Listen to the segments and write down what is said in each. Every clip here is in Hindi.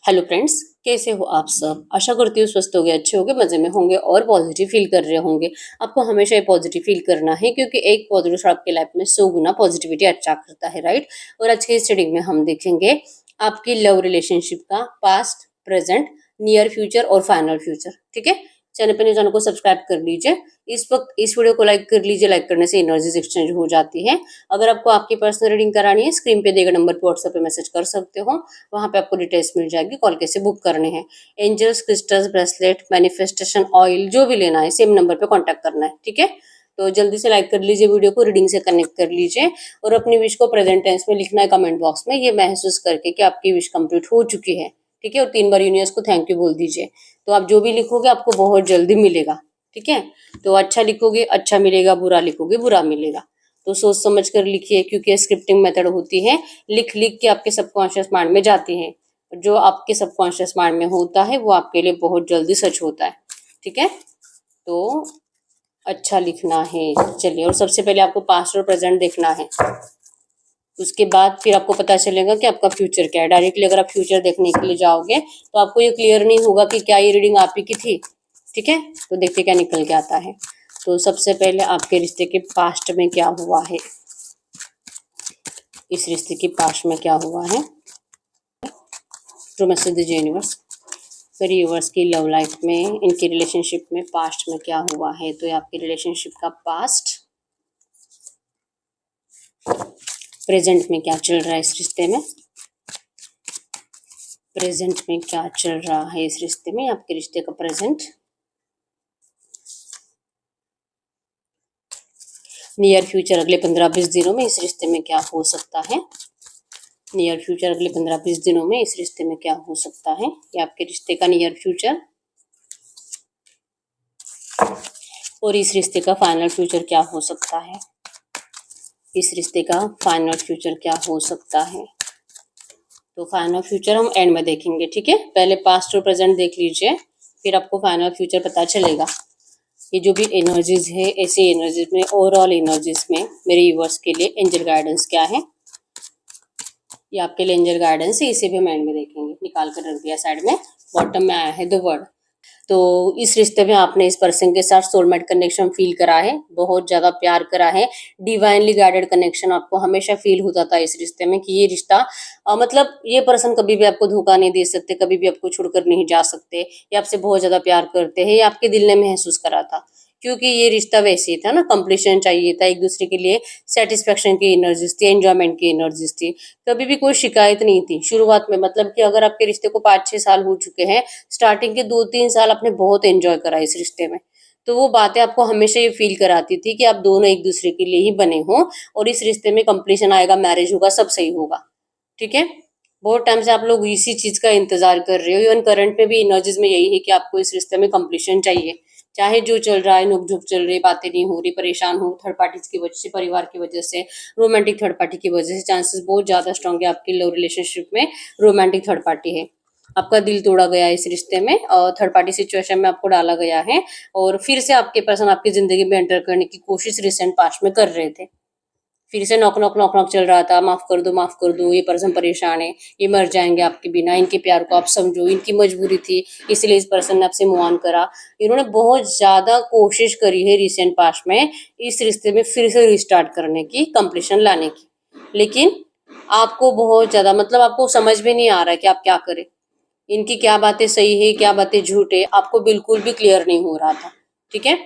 हेलो फ्रेंड्स, कैसे हो आप सब। आशा करती हूँ स्वस्थ होंगे, अच्छे होंगे, मजे में होंगे और पॉजिटिव फील कर रहे होंगे। आपको हमेशा ये पॉजिटिव फील करना है क्योंकि एक पॉजिटिव आपके लाइफ में 100 गुना पॉजिटिविटी अच्छा करता है, राइट। और आज के स्टडी में हम देखेंगे आपकी लव रिलेशनशिप का पास्ट, प्रेजेंट, नियर फ्यूचर और फाइनल फ्यूचर। ठीक है, चैनल को सब्सक्राइब कर लीजिए। इस वक्त इस वीडियो को लाइक कर लीजिए। लाइक करने से एनर्जीज एक्सचेंज हो जाती है। अगर आपको आपकी पर्सनल रीडिंग करानी है, स्क्रीन पे दिए गए नंबर पर व्हाट्सएप पे मैसेज कर सकते हो। वहाँ पे आपको डिटेल्स मिल जाएगी, कॉल कैसे बुक करने हैं। Angels, crystals, bracelet, manifestation oil जो भी लेना है सेम नंबर पे कांटेक्ट करना है। ठीक है, तो जल्दी से लाइक कर लीजिए वीडियो को, रीडिंग से कनेक्ट कर लीजिए और अपनी विश को प्रेजेंट टेंस में लिखना है कमेंट बॉक्स में, ये महसूस करके कि आपकी विश कंप्लीट हो चुकी है। ठीक है, और 3 बार यूनिवर्स को थैंक यू बोल दीजिए। तो आप जो भी लिखोगे आपको बहुत जल्दी मिलेगा। ठीक है, तो अच्छा लिखोगे अच्छा मिलेगा, बुरा लिखोगे बुरा मिलेगा। तो सोच समझ कर लिखिए क्योंकि स्क्रिप्टिंग मेथड होती है, लिख लिख के आपके सबकॉन्शियस माइंड में जाती है। जो आपके सबकॉन्शियस माइंड में होता है वो आपके लिए बहुत जल्दी सच होता है। ठीक है, तो अच्छा लिखना है। चलिए, और सबसे पहले आपको पास्ट और प्रेजेंट देखना है, उसके बाद फिर आपको पता चलेगा कि आपका फ्यूचर क्या है। डायरेक्टली अगर आप फ्यूचर देखने के लिए जाओगे तो आपको ये क्लियर नहीं होगा कि क्या ये रीडिंग आप ही की थी। ठीक है, तो देखते क्या निकल के आता है। तो सबसे पहले आपके रिश्ते के पास्ट में क्या हुआ है, इस रिश्ते के पास्ट में क्या हुआ है, जो मैसेज दीजिए यूनिवर्स। फिर यूनिवर्स की लव लाइफ में, इनकी रिलेशनशिप में पास्ट में क्या हुआ है। तो ये आपकी रिलेशनशिप का पास्ट, प्रेजेंट में क्या चल रहा है इस रिश्ते में, प्रेजेंट में क्या चल रहा है इस रिश्ते में, आपके रिश्ते का प्रेजेंट, नियर फ्यूचर अगले 15-20 दिनों में इस रिश्ते में क्या हो सकता है। नियर फ्यूचर अगले 15-20 दिनों में इस रिश्ते में क्या हो सकता है, ये आपके रिश्ते का नियर फ्यूचर। और इस रिश्ते का फाइनल फ्यूचर क्या हो सकता है, इस रिश्ते का फाइनल फ्यूचर क्या हो सकता है। तो फाइनल फ्यूचर हम एंड में देखेंगे। ठीक है, पहले पास्ट और प्रेजेंट देख लीजिए, फिर आपको फाइनल फ्यूचर पता चलेगा। ये जो भी एनर्जीज है, ऐसी एनर्जीज में, ओवरऑल एनर्जीज में मेरे व्यूअर्स के लिए एंजल गाइडेंस क्या है, ये आपके लिए एंजल गाइडेंस है। इसे भी हम एंड में देखेंगे। निकाल कर रख दिया साइड में, बॉटम में आया है द वर्ड। तो इस रिश्ते में आपने इस पर्सन के साथ सोलमेट कनेक्शन फील करा है, बहुत ज्यादा प्यार करा है, डिवाइनली गाइडेड कनेक्शन आपको हमेशा फील होता था इस रिश्ते में कि ये रिश्ता मतलब ये पर्सन कभी भी आपको धोखा नहीं दे सकते, कभी भी आपको छोड़कर नहीं जा सकते, ये आपसे बहुत ज्यादा प्यार करते हैं, ये आपके दिल ने महसूस करा था। क्योंकि ये रिश्ता वैसे ही था ना, कंप्लीशन चाहिए था एक दूसरे के लिए, सेटिस्फेक्शन की एनर्जीज थी, एंजॉयमेंट की एनर्जीज थी। कभी भी कोई शिकायत नहीं थी शुरुआत में। मतलब कि अगर आपके रिश्ते को 5-6 साल हो चुके हैं, स्टार्टिंग के 2-3 साल आपने बहुत एंजॉय करा इस रिश्ते में, तो वो बातें आपको हमेशा ये फील कराती थी कि आप दोनों एक दूसरे के लिए ही बने हो और इस रिश्ते में कंप्लीशन आएगा, मैरिज होगा, सब सही होगा। ठीक है, बहुत टाइम से आप लोग इसी चीज का इंतजार कर रहे हो। इवन करंट में भी एनर्जीज में यही है कि आपको इस रिश्ते में कंप्लीशन चाहिए। चाहे जो चल रहा है, नुक झुक चल रही, बातें नहीं हो रही, परेशान हो थर्ड पार्टी की वजह से, परिवार की वजह से, रोमांटिक थर्ड पार्टी की वजह से, चांसेस बहुत ज्यादा स्ट्रांग है आपकी लव रिलेशनशिप में रोमांटिक थर्ड पार्टी है। आपका दिल तोड़ा गया है इस रिश्ते में और थर्ड पार्टी सिचुएशन में आपको डाला गया है, और फिर से आपके पर्सन आपकी जिंदगी में एंटर करने की कोशिश रिसेंट पास्ट में कर रहे थे। फिर से नॉक नॉक नॉक नॉक चल रहा था, माफ कर दो, ये पर्सन परेशान है, ये मर जाएंगे आपके बिना, इनके प्यार को आप समझो, इनकी मजबूरी थी इसलिए इस पर्सन ने आपसे मूव ऑन करा। इन्होंने बहुत ज्यादा कोशिश करी है रिसेंट पास्ट में इस रिश्ते में फिर से रिस्टार्ट करने की, कंप्लीशन लाने की, लेकिन आपको बहुत ज्यादा मतलब आपको समझ में नहीं आ रहा है कि आप क्या करें। इनकी क्या बातें सही है, क्या बातें झूठ है, आपको बिल्कुल भी क्लियर नहीं हो रहा था। ठीक है,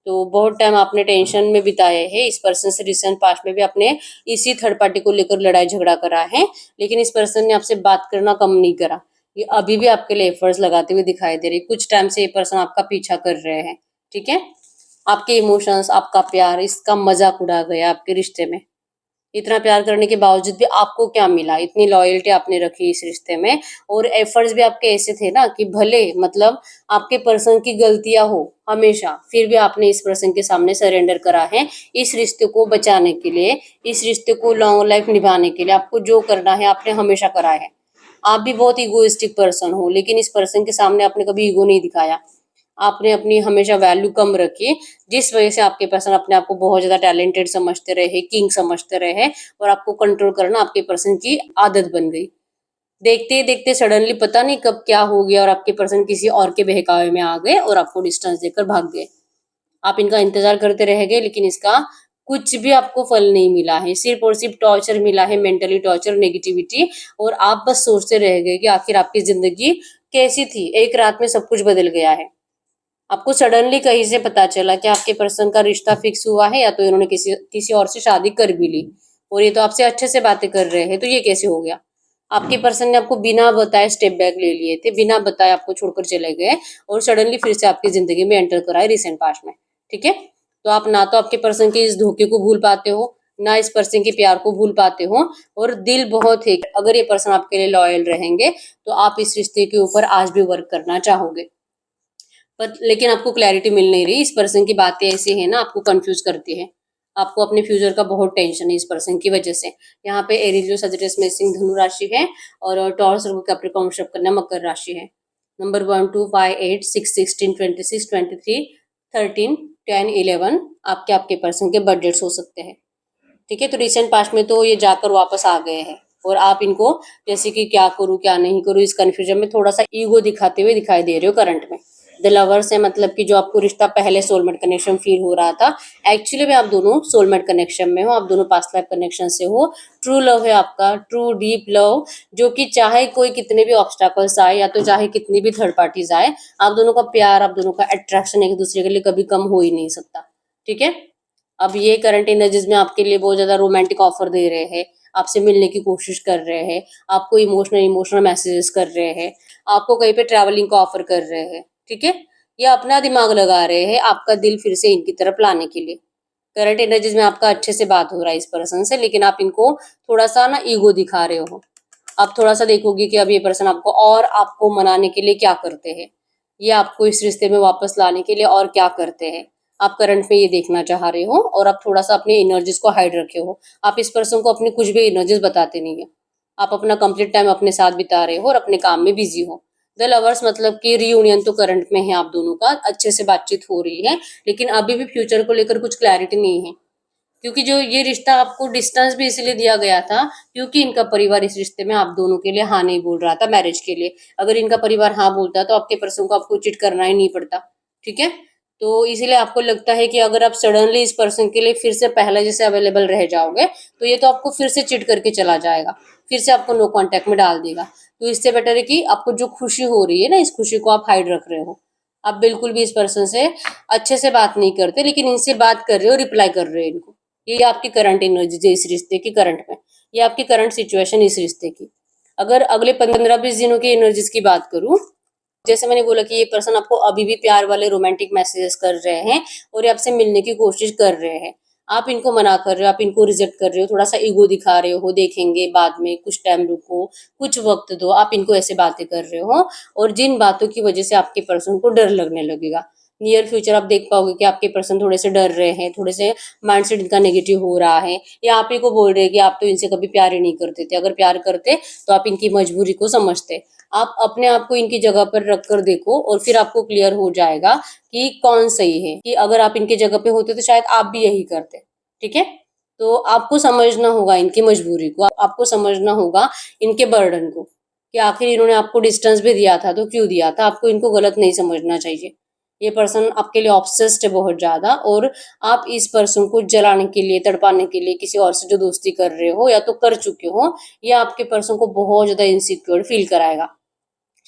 तो बहुत टाइम आपने टेंशन में बिताए है। इस पर्सन से रिसेंट पास्ट में भी आपने इसी थर्ड पार्टी को लेकर लड़ाई झगड़ा करा है, लेकिन इस पर्सन ने आपसे बात करना कम नहीं करा। ये अभी भी आपके लिए एफर्ट्स लगाते हुए दिखाई दे रही। कुछ टाइम से ये पर्सन आपका पीछा कर रहे हैं। ठीक है, आपके इमोशंस, आपका प्यार, इसका मजाक उड़ा गया आपके रिश्ते में। इतना प्यार करने के बावजूद भी आपको क्या मिला, इतनी लॉयल्टी आपने रखी इस रिश्ते में, और एफर्ट्स भी आपके ऐसे थे ना कि भले मतलब आपके पर्सन की गलतियां हो हमेशा, फिर भी आपने इस पर्सन के सामने सरेंडर करा है इस रिश्ते को बचाने के लिए, इस रिश्ते को लॉन्ग लाइफ निभाने के लिए। आपको जो करना है आपने हमेशा करा है। आप भी बहुत इगोइस्टिक पर्सन हो, लेकिन इस पर्सन के सामने आपने कभी ईगो नहीं दिखाया। आपने अपनी हमेशा वैल्यू कम रखी, जिस वजह से आपके पर्सन अपने आप को बहुत ज्यादा टैलेंटेड समझते रहे, किंग समझते रहे, और आपको कंट्रोल करना आपके पर्सन की आदत बन गई। देखते ही देखते सडनली पता नहीं कब क्या हो गया और आपके पर्सन किसी और के बहकावे में आ गए और आपको डिस्टेंस देकर भाग गए। आप इनका इंतजार करते रह गए, लेकिन इसका कुछ भी आपको फल नहीं मिला है, सिर्फ और सिर्फ टॉर्चर मिला है, मेंटली टॉर्चर, नेगेटिविटी। और आप बस सोचते रह गए कि आखिर आपकी जिंदगी कैसी थी, एक रात में सब कुछ बदल गया है। आपको सडनली कहीं से पता चला कि आपके पर्सन का रिश्ता फिक्स हुआ है, या तो इन्होंने किसी किसी और से शादी कर भी ली, और ये तो आपसे अच्छे से बातें कर रहे हैं, तो ये कैसे हो गया? आपके पर्सन ने आपको बिना बताए स्टेप बैक ले लिए थे, बिना बताए आपको छोड़कर चले गए और सडनली फिर से आपकी जिंदगी में एंटर कराए रिसेंट पास्ट में। ठीक है, तो आप ना तो आपके पर्सन के इस धोखे को भूल पाते हो, ना इस पर्सन के प्यार को भूल पाते हो, और दिल बहुत है, अगर ये पर्सन आपके लिए लॉयल रहेंगे तो आप इस रिश्ते के ऊपर आज भी वर्क करना चाहोगे। पर लेकिन आपको क्लैरिटी मिल नहीं रही, इस पर्सन की बातें ऐसी है ना, आपको कंफ्यूज करती है। आपको अपने फ्यूचर का बहुत टेंशन है इस पर्सन की वजह से। यहाँ पे एरीज जो सजिटेरियस में सिंह धनु राशि है, और टॉरस और कैप्रिकॉर्न शब कन्या मकर राशि है। नंबर 1 2 5 8 6 16 26 23 13 10 11 आपके आपके पर्सन के बर्थ डेट्स हो सकते हैं। ठीक है, तो रिसेंट पास्ट में तो ये जाकर वापस आ गए हैं, और आप इनको जैसे कि क्या करूँ क्या नहीं करूँ इस कंफ्यूजन में थोड़ा सा ईगो दिखाते हुए दिखाई दे रहे हो करंट में। द लवर्स है, मतलब कि जो आपको रिश्ता पहले सोलमेट कनेक्शन फील हो रहा था, एक्चुअली में आप दोनों सोलमेट कनेक्शन में हो, आप दोनों पास्ट लाइफ कनेक्शन से हो। ट्रू लव है आपका, ट्रू डीप लव, जो कि चाहे कोई कितने भी ऑब्स्टैकल्स आए, या तो चाहे कितनी भी थर्ड पार्टीज आए, आप दोनों का प्यार, आप दोनों का अट्रैक्शन एक दूसरे के लिए कभी कम हो ही नहीं सकता। ठीक है, अब ये करंट एनर्जीज में आपके लिए बहुत ज्यादा रोमांटिक ऑफर दे रहे हैं, आपसे मिलने की कोशिश कर रहे हैं, आपको इमोशनल इमोशनल मैसेजेस कर रहे हैं, आपको कहीं पे ट्रैवलिंग का ऑफर कर रहे हैं। ठीक है, ये अपना दिमाग लगा रहे हैं आपका दिल फिर से इनकी तरफ लाने के लिए। करंट एनर्जीज में आपका अच्छे से बात हो रहा है इस पर्सन से, लेकिन आप इनको थोड़ा सा ना ईगो दिखा रहे हो। आप थोड़ा सा देखोगे कि अब ये पर्सन आपको और आपको मनाने के लिए क्या करते हैं, ये आपको इस रिश्ते में वापस लाने के लिए और क्या करते हैं। आप करंट में ये देखना चाह रहे हो, और आप थोड़ा सा अपनी एनर्जीज को हाइड रखे हो। आप इस पर्सन को अपनी कुछ भी एनर्जीज बताते नहीं है, आप अपना कंप्लीट टाइम अपने साथ बिता रहे हो और अपने काम में बिजी हो। द लवर्स मतलब कि रियूनियन तो करंट में है आप दोनों का, अच्छे से बातचीत हो रही है, लेकिन अभी भी फ्यूचर को लेकर कुछ क्लैरिटी नहीं है। क्योंकि जो ये रिश्ता आपको डिस्टेंस भी इसलिए दिया गया था, क्योंकि इनका परिवार इस रिश्ते में आप दोनों के लिए हाँ नहीं बोल रहा था मैरिज के लिए। अगर इनका परिवार हाँ बोलता तो आपके पर्सन को आपको चिट करना ही नहीं पड़ता। ठीक है, तो इसीलिए आपको लगता है कि अगर आप सडनली इस पर्सन के लिए फिर से पहले जैसे अवेलेबल रह जाओगे, तो ये तो आपको फिर से चिट करके चला जाएगा, फिर से आपको नो कांटेक्ट में डाल देगा। तो इससे बेटर है कि आपको जो खुशी हो रही है ना, इस खुशी को आप हाइड रख रहे हो। आप बिल्कुल भी इस पर्सन से अच्छे से बात नहीं करते, लेकिन इनसे बात कर रहे हो, रिप्लाई कर रहे हो इनको। ये आपकी करंट एनर्जी है इस रिश्ते की, करंट में ये आपकी करंट सिचुएशन इस रिश्ते की। अगर अगले 15-20 दिनों की एनर्जीज की बात करूं, जैसे मैंने बोला कि ये पर्सन आपको अभी भी प्यार वाले रोमांटिक मैसेजेस कर रहे हैं, और ये आपसे मिलने की कोशिश कर रहे हैं। आप इनको मना कर रहे हो, आप इनको रिजेक्ट कर रहे हो, थोड़ा सा ईगो दिखा रहे हो, देखेंगे बाद में, कुछ टाइम रुको, कुछ वक्त दो, आप इनको ऐसे बातें कर रहे हो। और जिन बातों की वजह से आपके पर्सन को डर लगने लगेगा, नियर फ्यूचर आप देख पाओगे कि आपके पर्सन थोड़े से डर रहे हैं, थोड़े से माइंडसेट इनका नेगेटिव हो रहा है, या आप ही को बोल रहे हैं कि आप तो इनसे कभी प्यार ही नहीं करते थे, अगर प्यार करते तो आप इनकी मजबूरी को समझते। आप अपने आप को इनकी जगह पर रख कर देखो, और फिर आपको क्लियर हो जाएगा कि कौन सही है, कि अगर आप इनकी जगह पे होते तो शायद आप भी यही करते। ठीक है, तो आपको समझना होगा इनकी मजबूरी को, आपको समझना होगा इनके बर्डन को, कि आखिर इन्होंने आपको डिस्टेंस भी दिया था तो क्यों दिया था। आपको इनको गलत नहीं समझना चाहिए। ये पर्सन आपके लिए ऑब्सेस्ड है बहुत ज्यादा, और आप इस पर्सन को जलाने के लिए, तड़पाने के लिए किसी और से जो दोस्ती कर रहे हो या तो कर चुके हो, ये आपके पर्सन को बहुत ज्यादा इनसिक्योर फील कराएगा।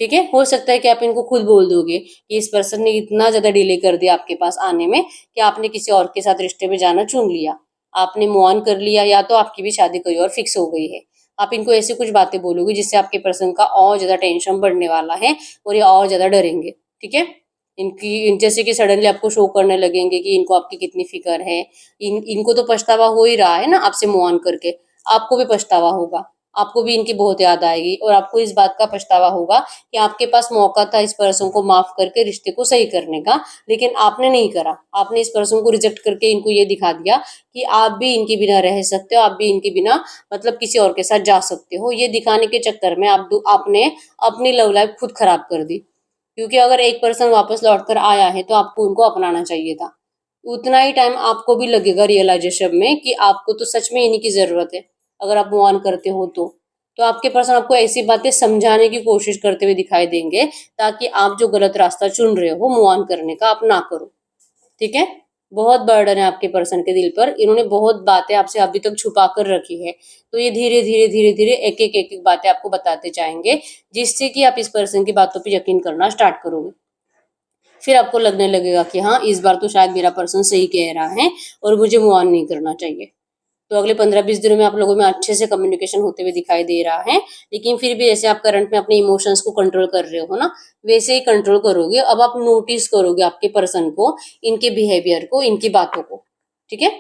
ठीक है, हो सकता है कि आप इनको खुद बोल दोगे कि इस पर्सन ने इतना ज्यादा डिले कर दिया आपके पास आने में, कि आपने किसी और के साथ रिश्ते में जाना चुन लिया, आपने मूव ऑन कर लिया, या तो आपकी भी शादी कोई और फिक्स हो गई है। आप इनको ऐसी कुछ बातें बोलोगे जिससे आपके पर्सन का और ज्यादा टेंशन बढ़ने वाला है, और ये और ज्यादा डरेंगे। ठीक है, जैसे कि सडनली आपको शो करने लगेंगे कि इनको आपकी कितनी फिक्र है। इनको तो पछतावा हो ही रहा है ना आपसे मूव ऑन करके, आपको भी पछतावा होगा, आपको भी इनकी बहुत याद आएगी, और आपको इस बात का पछतावा होगा कि आपके पास मौका था इस पर्सन को माफ करके रिश्ते को सही करने का, लेकिन आपने नहीं करा। आपने इस पर्सन को रिजेक्ट करके इनको ये दिखा दिया कि आप भी इनके बिना रह सकते हो, आप भी इनके बिना मतलब किसी और के साथ जा सकते हो। ये दिखाने के चक्कर में आपने अपनी लव लाइफ खुद खराब कर दी। क्योंकि अगर एक पर्सन वापस लौट कर आया है तो आपको उनको अपनाना चाहिए था। उतना ही टाइम आपको भी लगेगा रियलाइजेशन में कि आपको तो सच में इन्हीं की जरूरत है, अगर आप मूव ऑन करते हो तो। तो आपके पर्सन आपको ऐसी बातें समझाने की कोशिश करते हुए दिखाई देंगे ताकि आप जो गलत रास्ता चुन रहे हो मूव ऑन करने का आप ना करो। ठीक है? बहुत बर्डन है आपके पर्सन के दिल पर, इन्होंने बहुत बातें आपसे अभी तक छुपा कर रखी है, तो ये धीरे धीरे धीरे धीरे एक एक एक एक बातें आपको बताते जाएंगे, जिससे कि आप इस पर्सन की बातों पे यकीन करना स्टार्ट करोगे। फिर आपको लगने लगेगा कि हाँ, इस बार तो शायद मेरा पर्सन सही कह रहा है और मुझे मूव ऑन नहीं करना चाहिए। तो अगले 15-20 दिनों में आप लोगों में अच्छे से कम्युनिकेशन होते हुए दिखाई दे रहा है। लेकिन फिर भी जैसे आप करंट में अपने इमोशंस को कंट्रोल कर रहे हो ना, वैसे ही कंट्रोल करोगे। अब आप नोटिस करोगे आपके पर्सन को, इनके बिहेवियर को, इनकी बातों को। ठीक है?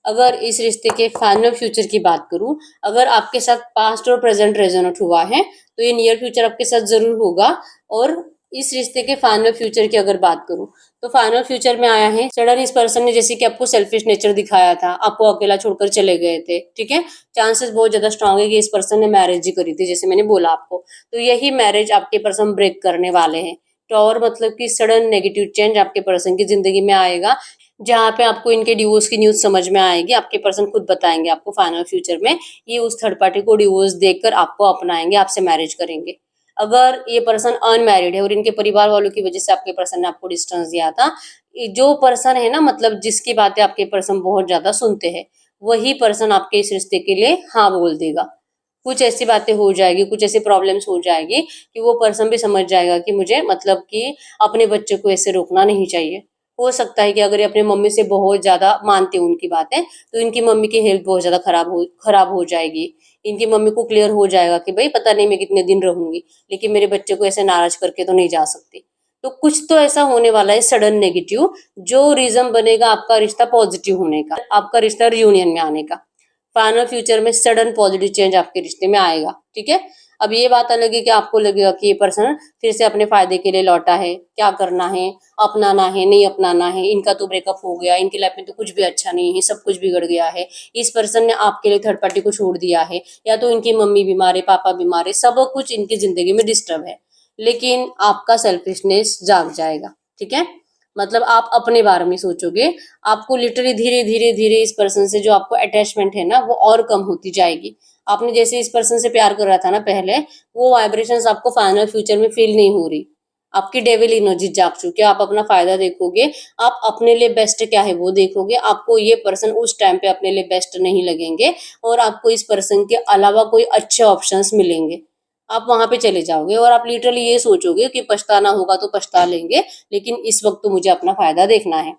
अगर इस रिश्ते के फाइनल फ्यूचर की बात करूं, अगर आपके साथ पास्ट और प्रेजेंट रेजोनेट हुआ है, तो ये नियर फ्यूचर आपके साथ जरूर होगा। और इस रिश्ते के फाइनल फ्यूचर की अगर बात करूं, तो फाइनल फ्यूचर में आया है सडन इस पर्सन ने जैसे कि आपको सेल्फिश नेचर दिखाया था, आपको अकेला छोड़कर चले गए थे। ठीक है? चांसेस बहुत ज्यादा स्ट्रांग है कि इस पर्सन ने मैरिज ही करी थी, जैसे मैंने बोला आपको। तो यही मैरिज आपके पर्सन ब्रेक करने वाले हैं। तो और मतलब कि सडन नेगेटिव चेंज आपके पर्सन की जिंदगी में आएगा, जहाँ पे आपको इनके डिवोर्स की न्यूज समझ में आएगी। आपके पर्सन खुद बताएंगे आपको फाइनल फ्यूचर में ये उस थर्ड पार्टी को डिवोर्स देकर आपको अपनाएंगे, आपसे मैरिज करेंगे। अगर ये पर्सन अनमैरिड है और इनके परिवार वालों की वजह से आपके पर्सन ने आपको डिस्टेंस दिया था, जो पर्सन है ना, मतलब जिसकी बातें आपके पर्सन बहुत ज्यादा सुनते हैं, वही पर्सन आपके इस रिश्ते के लिए हाँ बोल देगा। कुछ ऐसी बातें हो जाएगी, कुछ ऐसी प्रॉब्लम्स हो जाएगी कि वो पर्सन भी समझ जाएगा कि मुझे मतलब कि अपने बच्चे को ऐसे रोकना नहीं चाहिए। हो सकता है कि अगर ये अपने मम्मी से बहुत ज्यादा मानते हैं उनकी बातें, तो इनकी मम्मी की हेल्थ बहुत ज्यादा खराब हो जाएगी। इनकी मम्मी को क्लियर हो जाएगा कि भाई पता नहीं मैं कितने दिन रहूंगी, लेकिन मेरे बच्चे को ऐसे नाराज करके तो नहीं जा सकती। तो कुछ तो ऐसा होने वाला है सडन नेगेटिव, जो रीजन बनेगा आपका रिश्ता पॉजिटिव होने का, आपका रिश्ता रियूनियन में आने का। फाइनल फ्यूचर में सडन पॉजिटिव चेंज आपके रिश्ते में आएगा। ठीक है? अब ये बात अलग है कि आपको लगेगा कि ये पर्सन फिर से अपने फायदे के लिए लौटा है, क्या करना है, अपनाना है नहीं अपनाना है, इनका तो ब्रेकअप हो गया, इनकी लाइफ में तो कुछ भी अच्छा नहीं है, सब कुछ बिगड़ गया है, इस पर्सन ने आपके लिए थर्ड पार्टी को छोड़ दिया है, या तो इनकी मम्मी बीमार है, पापा बीमार है, सब कुछ इनकी जिंदगी में डिस्टर्ब है। लेकिन आपका सेल्फिशनेस जाग जाएगा। ठीक है? मतलब आप अपने बारे में सोचोगे, आपको लिटरली धीरे धीरे धीरे इस पर्सन से जो आपको अटैचमेंट है ना, वो और कम होती जाएगी। आपने जैसे इस पर्सन से प्यार कर रहा था ना पहले, वो वाइब्रेशंस आपको फाइनल फ्यूचर में फील नहीं हो रही। आपकी डेविल एनर्जी जाग चुकी है, आप अपना फायदा देखोगे, आप अपने लिए बेस्ट क्या है वो देखोगे। आपको ये पर्सन उस टाइम पे अपने लिए बेस्ट नहीं लगेंगे, और आपको इस पर्सन के अलावा कोई अच्छे ऑप्शंस मिलेंगे। आप वहां पे चले जाओगे और आप लिटरली ये सोचोगे कि पछताना होगा तो पछता लेंगे, लेकिन इस वक्त तो मुझे अपना फायदा देखना है।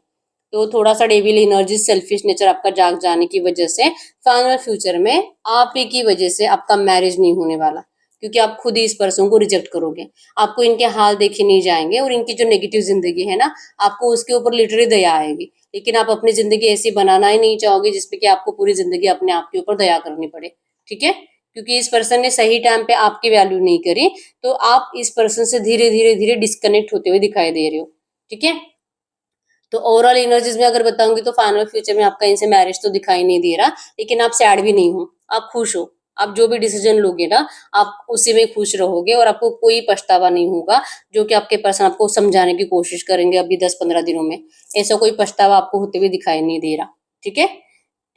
तो थोड़ा सा डेविल एनर्जी, सेल्फिश नेचर आपका जाग जाने की वजह से फाइनल फ्यूचर में आप ही की वजह से आपका मैरिज नहीं होने वाला, क्योंकि आप खुद ही इस पर्सन को रिजेक्ट करोगे। आपको इनके हाल देखे नहीं जाएंगे, और इनकी जो नेगेटिव जिंदगी है ना, आपको उसके ऊपर लिटरली दया आएगी। लेकिन आप अपनी जिंदगी ऐसी बनाना ही नहीं चाहोगे जिसपे कि आपको पूरी जिंदगी अपने आप के ऊपर दया करनी पड़े। ठीक है? क्योंकि इस पर्सन ने सही टाइम पे आपकी वैल्यू नहीं करी, तो आप इस पर्सन से धीरे धीरे धीरे डिस्कनेक्ट होते हुए दिखाई दे रहे हो। ठीक है? तो ओवरऑल एनर्जीज में अगर बताऊंगी तो फाइनल फ्यूचर में आपका इनसे मैरिज तो दिखाई नहीं दे रहा, लेकिन आप सैड भी नहीं हो, आप खुश हो। आप जो भी डिसीजन लोगे ना, आप उसी में खुश रहोगे, और आपको कोई पछतावा नहीं होगा, जो कि आपके पर्सन आपको समझाने की कोशिश करेंगे अभी 10-15 दिनों में। ऐसा कोई पछतावा आपको होते हुए दिखाई नहीं दे रहा। ठीक है?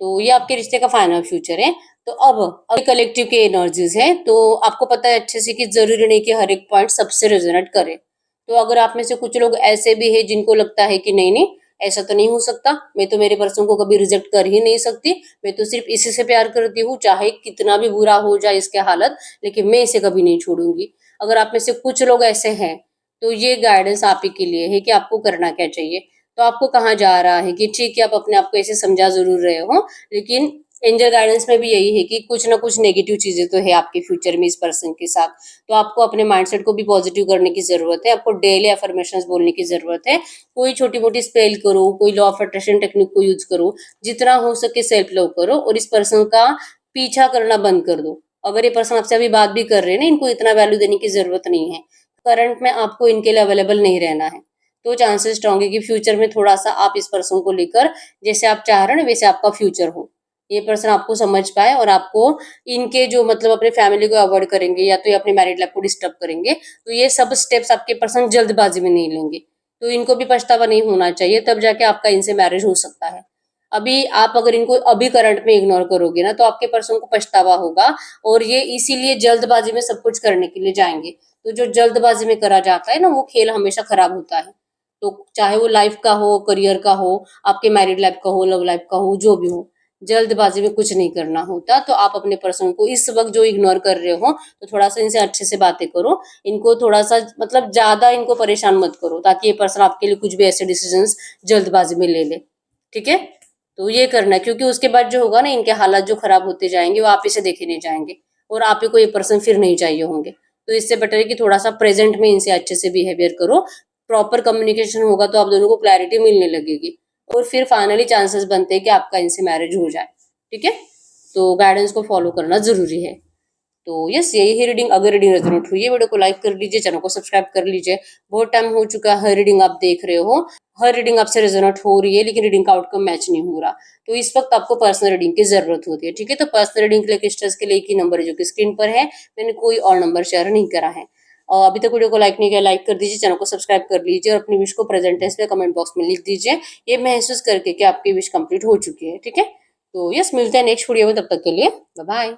तो ये आपके रिश्ते का फाइनल फ्यूचर है। तो अब कलेक्टिव के एनर्जीज है, तो आपको पता है अच्छे से कि जरूरी नहीं कि हर एक पॉइंट सबसे रेजोनेट करे। तो अगर आप में से कुछ लोग ऐसे भी है जिनको लगता है कि नहीं नहीं, ऐसा तो नहीं हो सकता, मैं तो मेरे पर्सन को कभी रिजेक्ट कर ही नहीं सकती, मैं तो सिर्फ इसी से प्यार करती हूँ, चाहे कितना भी बुरा हो जाए इसके हालत, लेकिन मैं इसे कभी नहीं छोड़ूंगी। अगर आप में से कुछ लोग ऐसे हैं, तो ये गाइडेंस आप ही के लिए है कि आपको करना क्या चाहिए। तो आपको कहाँ जा रहा है कि ठीक है, आप अपने आप को ऐसे समझा जरूर रहे हो, लेकिन एंजल गाइडेंस में भी यही है कि कुछ ना कुछ नेगेटिव चीजें तो है आपके फ्यूचर में इस पर्सन के साथ। तो आपको अपने माइंडसेट को भी पॉजिटिव करने की जरूरत है, आपको डेली अफर्मेशंस बोलने की जरूरत है। कोई छोटी मोटी स्पेल करो, कोई लॉ ऑफ अट्रैक्शन टेक्निक को यूज करो, जितना हो सके सेल्फ लव करो, और इस पर्सन का पीछा करना बंद कर दो। अगर ये पर्सन आपसे अभी बात भी कर रहे हैं ना, इनको इतना वैल्यू देने की जरूरत नहीं है। करंट में आपको इनके लिए अवेलेबल नहीं रहना है। तो चांसेस स्ट्रॉन्ग है कि फ्यूचर में थोड़ा सा आप इस पर्सन को लेकर जैसे आप चाह रहे हो ना, वैसे आपका फ्यूचर हो। ये पर्सन आपको समझ पाए, और आपको इनके जो मतलब अपने फैमिली को अवॉइड करेंगे, या तो ये अपने मैरिड लाइफ को डिस्टर्ब करेंगे, तो ये सब स्टेप्स आपके पर्सन जल्दबाजी में नहीं लेंगे। तो इनको भी पछतावा नहीं होना चाहिए, तब जाके आपका इनसे मैरिज हो सकता है। अभी आप अगर इनको अभी करंट में इग्नोर करोगे ना तो आपके पर्सन को पछतावा होगा, और ये इसीलिए जल्दबाजी में सब कुछ करने के लिए जाएंगे। तो जो जल्दबाजी में करा जाता है ना, वो खेल हमेशा खराब होता है। तो चाहे वो लाइफ का हो, करियर का हो, आपके मैरिड लाइफ का हो, लव लाइफ का हो, जो भी हो, जल्दबाजी में कुछ नहीं करना होता। तो आप अपने पर्सन को इस वक्त जो इग्नोर कर रहे हो, तो थोड़ा सा इनसे अच्छे से बातें करो। इनको थोड़ा सा मतलब ज्यादा इनको परेशान मत करो, ताकि ये पर्सन आपके लिए कुछ भी ऐसे डिसीजंस जल्दबाजी में ले ले। ठीक है, तो ये करना है, क्योंकि उसके बाद जो होगा ना, इनके हालात जो खराब होते जाएंगे वो आप ही से देखे नहीं जाएंगे, और आप ही को ये पर्सन फिर नहीं चाहिए होंगे। तो इससे बेटर है कि थोड़ा सा प्रेजेंट में इनसे अच्छे से बिहेवियर करो। प्रॉपर कम्युनिकेशन होगा तो आप दोनों को क्लैरिटी मिलने लगेगी, और फिर फाइनली चांसेस बनते हैं कि आपका इनसे मैरिज हो जाए। ठीक है, तो गाइडेंस को फॉलो करना जरूरी है। तो यस, यही है रीडिंग। अगर रीडिंग रेजोनेट हुई है, वीडियो को लाइक कर लीजिए, चैनल को सब्सक्राइब कर लीजिए। बहुत टाइम हो चुका है, हर रीडिंग आप देख रहे हो, हर रीडिंग आपसे रेजोनेट हो रही है, लेकिन रीडिंग का आउटकम मैच नहीं हो रहा। तो इस वक्त आपको पर्सनल रीडिंग की जरूरत होती है। ठीक है, तो पर्सनल रीडिंग के लिए क्रिस्टल्स के लिए एक ही नंबर है जो कि स्क्रीन पर है, मैंने कोई और नंबर शेयर नहीं करा है। और अभी तक वीडियो को लाइक नहीं किया, लाइक कर दीजिए, चैनल को सब्सक्राइब कर लीजिए, और अपनी विश को प्रेजेंट टेंस में कमेंट बॉक्स में लिख दीजिए, ये महसूस करके कि आपकी विश कंप्लीट हो चुकी है। ठीक है, तो यस, मिलते हैं नेक्स्ट वीडियो में, तब तक के लिए बाय बाय।